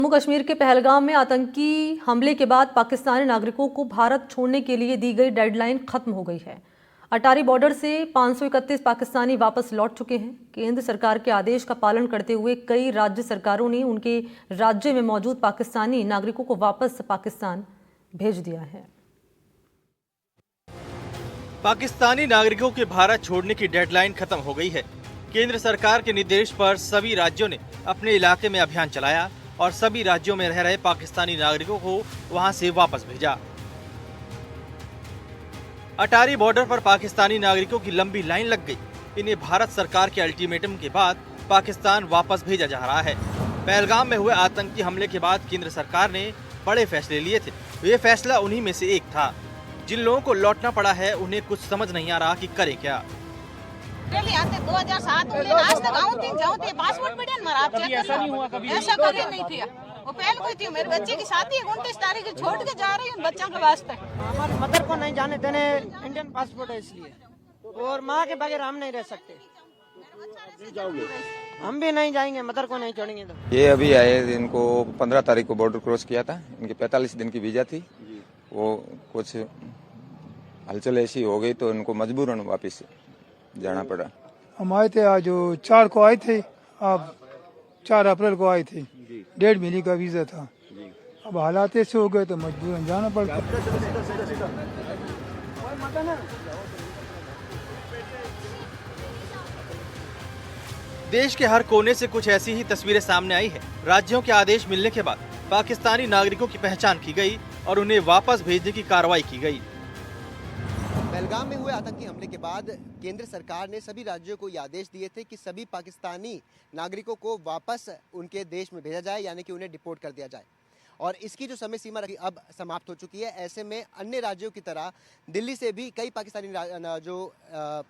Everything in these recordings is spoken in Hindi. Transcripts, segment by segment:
जम्मू कश्मीर के पहलगाम में आतंकी हमले के बाद पाकिस्तानी नागरिकों को भारत छोड़ने के लिए दी गई डेडलाइन खत्म हो गई है। अटारी बॉर्डर से 531 पाकिस्तानी वापस लौट चुके हैं। केंद्र सरकार के आदेश का पालन करते हुए कई राज्य सरकारों ने उनके राज्य में मौजूद पाकिस्तानी नागरिकों को वापस पाकिस्तान भेज दिया है। पाकिस्तानी नागरिकों के भारत छोड़ने की डेडलाइन खत्म हो गई है। केंद्र सरकार के निर्देश पर सभी राज्यों ने अपने इलाके में अभियान चलाया और सभी राज्यों में रह रहे पाकिस्तानी नागरिकों को वहां से वापस भेजा। अटारी बॉर्डर पर पाकिस्तानी नागरिकों की लंबी लाइन लग गई। इन्हें भारत सरकार के अल्टीमेटम के बाद पाकिस्तान वापस भेजा जा रहा है। पहलगाम में हुए आतंकी हमले के बाद केंद्र सरकार ने बड़े फैसले लिए थे। ये फैसला उन्हीं में से एक था। जिन लोगों को लौटना पड़ा है उन्हें कुछ समझ नहीं आ रहा कि करें क्या। 2007 आज तक पासपोर्ट ऐसा नहीं हुआ कभी, ऐसा कभी नहीं किया। वो पहले कोई थी, मेरे बच्चे की शादी 29 तारीख को छोड़ के जा रही हूँ बच्चों के वास्ते। हमारे मदर को नहीं जाने देने, इंडियन पासपोर्ट है इसलिए, और माँ के बगैर हम नहीं रह सकते। हम भी नहीं जाएंगे, मदर को नहीं छोड़ेंगे। तो ये अभी आए, इनको 15 तारीख को बॉर्डर क्रॉस किया था। इनकी 45 दिन की वीजा थी। वो कुछ हलचल ऐसी हो गई तो इनको मजबूरन वापस जाना पड़ा। हम आए थे आज 4 को आए थे, अब 4 अप्रैल को आए थे। 1.5 महीने का वीजा था। अब हालात ऐसे हो गए तो मजबूरन जाना पड़ता। देश के हर कोने से कुछ ऐसी ही तस्वीरें सामने आई है। राज्यों के आदेश मिलने के बाद पाकिस्तानी नागरिकों की पहचान की गई और उन्हें वापस भेजने की कार्रवाई की गई। पहलगाम में हुए आतंकी हमले के बाद केंद्र सरकार ने सभी राज्यों को ये आदेश दिए थे कि सभी पाकिस्तानी नागरिकों को वापस उनके देश में भेजा जाए, यानी कि उन्हें डिपोर्ट कर दिया जाए। और इसकी जो समय सीमा रखी अब समाप्त हो चुकी है। ऐसे में अन्य राज्यों की तरह दिल्ली से भी कई पाकिस्तानी जो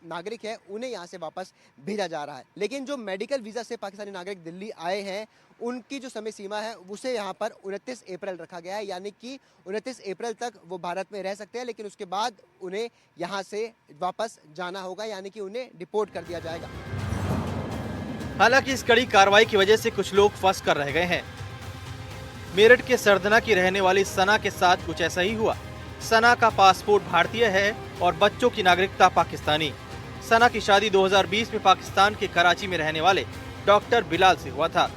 नागरिक हैं उन्हें यहाँ से वापस भेजा जा रहा है। लेकिन जो मेडिकल वीज़ा से पाकिस्तानी नागरिक दिल्ली आए हैं उनकी जो समय सीमा है उसे यहाँ पर 29 अप्रैल रखा गया है, यानी कि 29 अप्रैल तक वो भारत में रह सकते हैं। लेकिन उसके बाद उन्हें यहाँ से वापस जाना होगा, यानी कि उन्हें डिपोर्ट कर दिया जाएगा। हालांकि इस कड़ी कार्रवाई की वजह से कुछ लोग फंस कर रह गए हैं। मेरठ के सरदना की रहने वाली सना के साथ कुछ ऐसा ही हुआ। सना का पासपोर्ट भारतीय है और बच्चों की नागरिकता पाकिस्तानी। सना की शादी 2020 में पाकिस्तान के कराची में रहने वाले डॉक्टर बिलाल से हुआ था।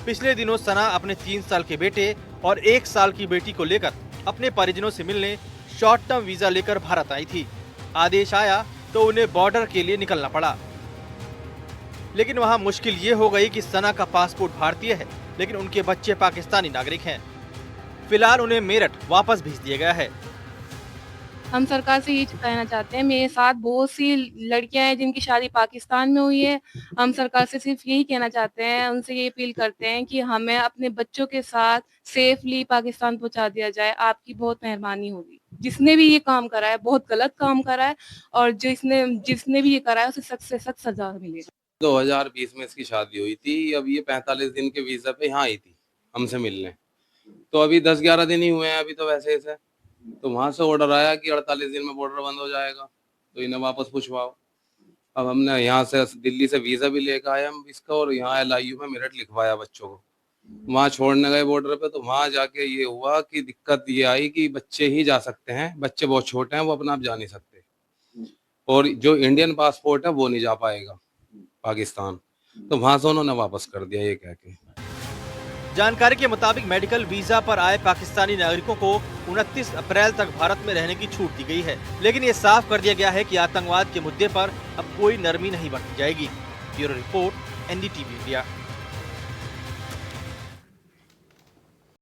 पिछले दिनों सना अपने 3 साल के बेटे और 1 साल की बेटी को लेकर अपने परिजनों से मिलने शॉर्ट टर्म वीजा लेकर भारत आई थी। आदेश आया तो उन्हें बॉर्डर के लिए निकलना पड़ा। लेकिन वहां मुश्किल ये हो गई कि सना का पासपोर्ट भारतीय है लेकिन उनके बच्चे पाकिस्तानी नागरिक हैं। फिलहाल उन्हें मेरठ वापस भेज दिया गया है। हम सरकार से ये कहना चाहते हैं, मेरे साथ बहुत सी लड़कियां हैं जिनकी शादी पाकिस्तान में हुई है। हम सरकार से सिर्फ यही कहना चाहते हैं, उनसे ये अपील करते हैं कि हमें अपने बच्चों के साथ सेफली पाकिस्तान पहुंचा दिया जाए। आपकी बहुत मेहरबानी होगी। जिसने भी ये काम करा है बहुत गलत काम करा है और जिसने भी ये करा है उसे सख्त से सख्त सजा मिलेगी। 2020 में इसकी शादी हुई थी। अब ये 45 दिन के वीजा पे यहाँ आई थी हमसे मिलने। तो अभी 10-11 दिन ही हुए हैं अभी तो वैसे ऐसे। तो वहां से ऑर्डर आया कि 48 दिन में बॉर्डर बंद हो जाएगा तो इन्हें वापस पूछवाओ। अब हमने यहाँ से दिल्ली से वीजा भी लेकर आए हम इसका, और यहाँ LIU में मेरठ लिखवाया बच्चों को। वहाँ छोड़ने गए बॉर्डर पे तो वहाँ जाके ये हुआ कि दिक्कत ये आई कि बच्चे ही जा सकते हैं, बच्चे बहुत छोटे हैं, वो अपना आप जा नहीं सकते, और जो इंडियन पासपोर्ट है वो नहीं जा पाएगा पाकिस्तान। तो वहां से उन्होंने वापस कर दिया ये कह के। जानकारी के मुताबिक मेडिकल वीजा पर आए पाकिस्तानी नागरिकों को 29 अप्रैल तक भारत में रहने की छूट दी गई है। लेकिन ये साफ कर दिया गया है कि आतंकवाद के मुद्दे पर अब कोई नरमी नहीं बरती जाएगी। Bureau report, NDTV India.